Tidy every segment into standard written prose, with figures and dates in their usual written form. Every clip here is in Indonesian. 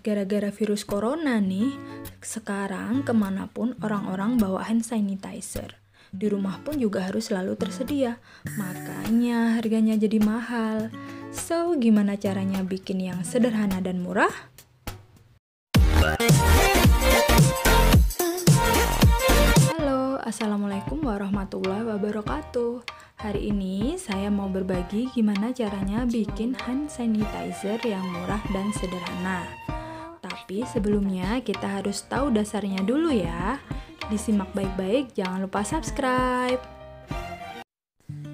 Gara-gara virus corona nih, sekarang kemanapun orang-orang bawa hand sanitizer. Di rumah pun juga harus selalu tersedia, makanya harganya jadi mahal. So, gimana caranya bikin yang sederhana dan murah? Halo, Assalamualaikum warahmatullahi wabarakatuh. Hari ini saya mau berbagi gimana caranya bikin hand sanitizer yang murah dan sederhana. Tapi sebelumnya kita harus tahu dasarnya dulu ya. Disimak baik-baik, jangan lupa subscribe.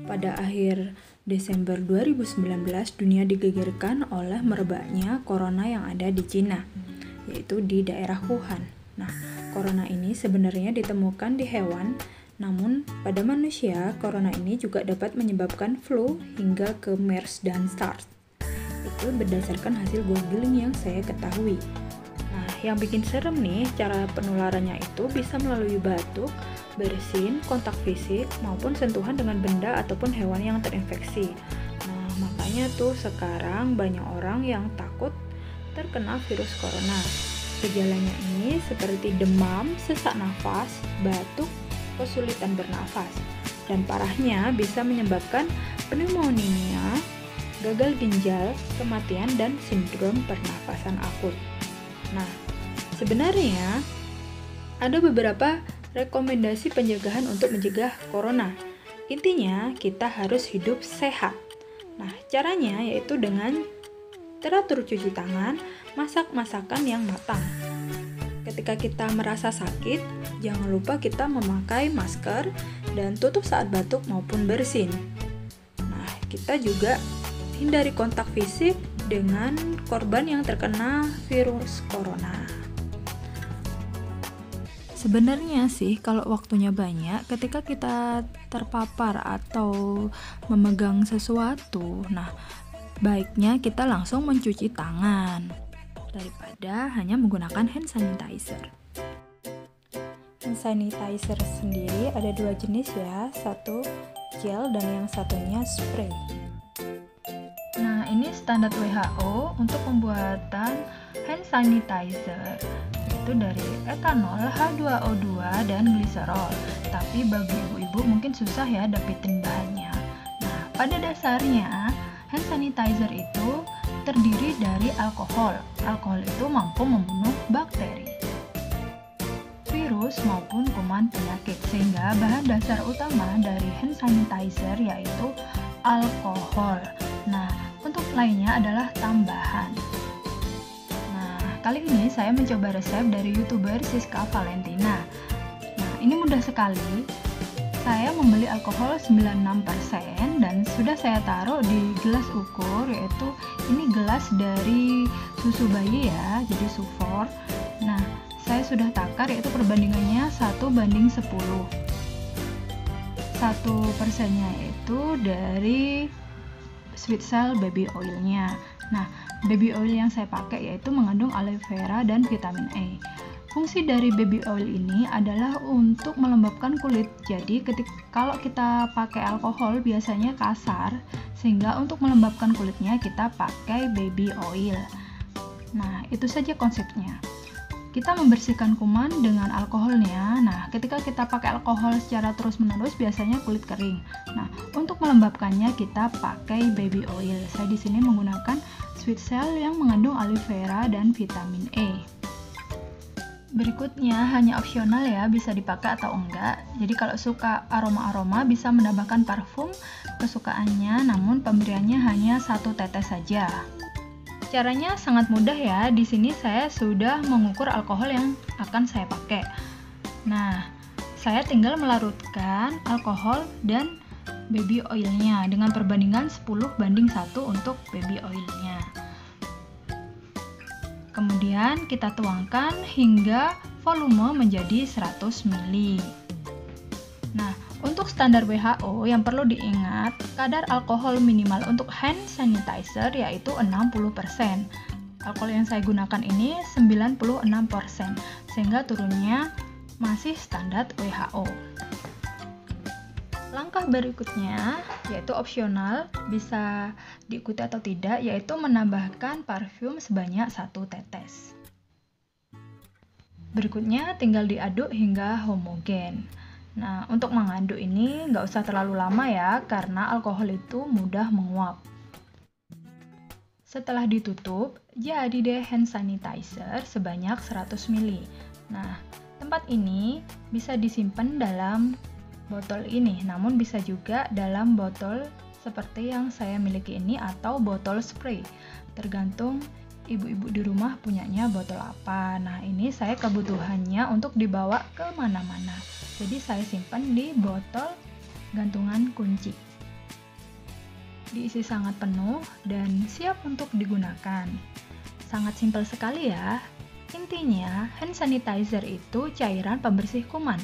Pada akhir Desember 2019, dunia digegerkan oleh merebaknya corona yang ada di Cina, yaitu di daerah Wuhan. Nah, corona ini sebenarnya ditemukan di hewan, namun pada manusia, corona ini juga dapat menyebabkan flu hingga ke MERS dan SARS. Itu berdasarkan hasil googling yang saya ketahui. Nah, yang bikin serem nih, cara penularannya itu bisa melalui batuk, bersin, kontak fisik, maupun sentuhan dengan benda ataupun hewan yang terinfeksi. Nah, makanya tuh sekarang banyak orang yang takut terkena virus corona. Gejalanya ini seperti demam, sesak nafas, batuk, kesulitan bernafas, dan parahnya bisa menyebabkan pneumonia, gagal ginjal, kematian, dan sindrom pernafasan akut. Nah, sebenarnya ada beberapa rekomendasi pencegahan untuk mencegah corona. Intinya, kita harus hidup sehat. Nah, caranya yaitu dengan teratur cuci tangan, masak masakan yang matang. Ketika kita merasa sakit, jangan lupa kita memakai masker dan tutup saat batuk maupun bersin. Nah, kita juga hindari kontak fisik dengan korban yang terkena virus corona. Sebenarnya sih kalau waktunya banyak, ketika kita terpapar atau memegang sesuatu, nah baiknya kita langsung mencuci tangan daripada hanya menggunakan hand sanitizer. Hand sanitizer sendiri ada dua jenis ya, satu gel dan yang satunya spray. Nah, ini standar WHO untuk pembuatan hand sanitizer, yaitu dari etanol, H2O2, dan gliserol. Tapi bagi ibu-ibu mungkin susah ya dapetin bahannya. Nah, pada dasarnya hand sanitizer itu terdiri dari alkohol. Alkohol itu mampu membunuh bakteri, virus maupun kuman penyakit, sehingga bahan dasar utama dari hand sanitizer yaitu alkohol. Nah, untuk lainnya adalah tambahan. Nah, kali ini saya mencoba resep dari YouTuber Siska Valentina. Nah, ini mudah sekali. Saya membeli alkohol 96% dan sudah saya taruh di gelas ukur, yaitu ini gelas dari susu bayi ya, jadi sufor. Nah, saya sudah takar yaitu perbandingannya 1:10. 1%-nya itu dari sweet cell baby oilnya. Nah, baby oil yang saya pakai yaitu mengandung aloe vera dan vitamin E. Fungsi dari baby oil ini adalah untuk melembabkan kulit. Jadi kalau kita pakai alkohol biasanya kasar, sehingga untuk melembabkan kulitnya kita pakai baby oil. Nah, itu saja konsepnya. Kita membersihkan kuman dengan alkoholnya. Nah, ketika kita pakai alkohol secara terus-menerus biasanya kulit kering. Nah, untuk melembabkannya kita pakai baby oil. Saya di sini menggunakan sweet cell yang mengandung aloe vera dan vitamin E. Berikutnya hanya opsional ya, bisa dipakai atau enggak. Jadi kalau suka aroma-aroma bisa menambahkan parfum kesukaannya, namun pemberiannya hanya 1 tetes saja. Caranya sangat mudah ya. Di sini saya sudah mengukur alkohol yang akan saya pakai. Nah, saya tinggal melarutkan alkohol dan baby oilnya dengan perbandingan 10:1 untuk baby oilnya. Kemudian kita tuangkan hingga volume menjadi 100 ml. Nah, untuk standar WHO yang perlu diingat, kadar alkohol minimal untuk hand sanitizer yaitu 60%. Alkohol yang saya gunakan ini 96%, sehingga turunnya masih standar WHO. Langkah berikutnya yaitu opsional, bisa diikuti atau tidak, yaitu menambahkan parfum sebanyak 1 tetes. Berikutnya tinggal diaduk hingga homogen. Nah, untuk mengaduk ini nggak usah terlalu lama ya, karena alkohol itu mudah menguap. Setelah ditutup, jadi deh hand sanitizer sebanyak 100 ml. Nah, tempat ini bisa disimpan dalam botol ini, namun bisa juga dalam botol seperti yang saya miliki ini atau botol spray. Tergantung ibu-ibu di rumah punyanya botol apa. Nah, ini saya kebutuhannya untuk dibawa ke mana-mana. Jadi saya simpan di botol gantungan kunci. Diisi sangat penuh dan siap untuk digunakan. Sangat simpel sekali ya. Intinya, hand sanitizer itu cairan pembersih kuman.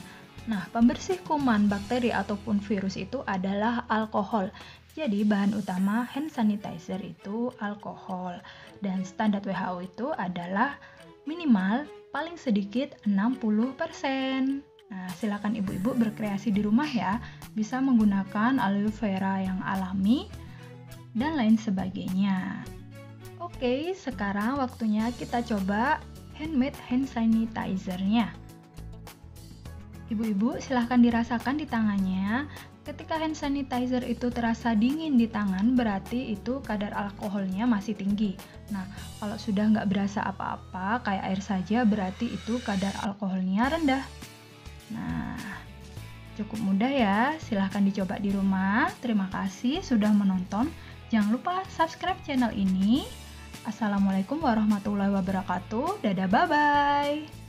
Nah, pembersih kuman, bakteri ataupun virus itu adalah alkohol. Jadi, bahan utama hand sanitizer itu alkohol. Dan standar WHO itu adalah minimal paling sedikit 60%. Nah, silakan ibu-ibu berkreasi di rumah ya. Bisa menggunakan aloe vera yang alami dan lain sebagainya. Oke, sekarang waktunya kita coba handmade hand sanitizer-nya. Ibu-ibu silahkan dirasakan di tangannya. Ketika hand sanitizer itu terasa dingin di tangan, berarti itu kadar alkoholnya masih tinggi. Nah, kalau sudah nggak berasa apa-apa, kayak air saja, berarti itu kadar alkoholnya rendah. Nah, cukup mudah ya. Silahkan dicoba di rumah. Terima kasih sudah menonton. Jangan lupa subscribe channel ini. Assalamualaikum warahmatullahi wabarakatuh. Dadah, bye-bye.